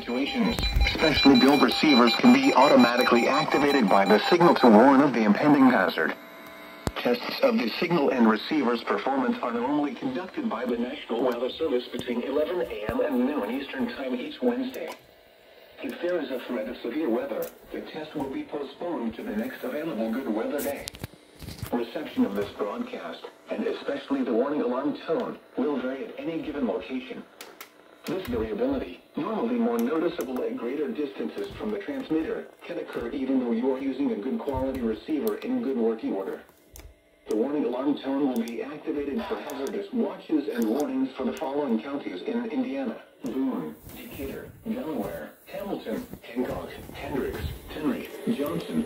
situations. Specially built receivers can be automatically activated by the signal to warn of the impending hazard. Tests of the signal and receiver's performance are normally conducted by the National Weather Service between 11 a.m. and noon Eastern Time each Wednesday. If there is a threat of severe weather, the test will be postponed to the next available good weather day. Reception of this broadcast, and especially the warning alarm tone, will vary at any given location. This variability, normally more noticeable at greater distances from the transmitter, can occur even though you are using a good quality receiver in good working order. The warning alarm tone will be activated for hazardous watches and warnings for the following counties in Indiana: Boone, Decatur, Delaware, Hamilton, Hancock, Hendricks, Tenley, Johnson,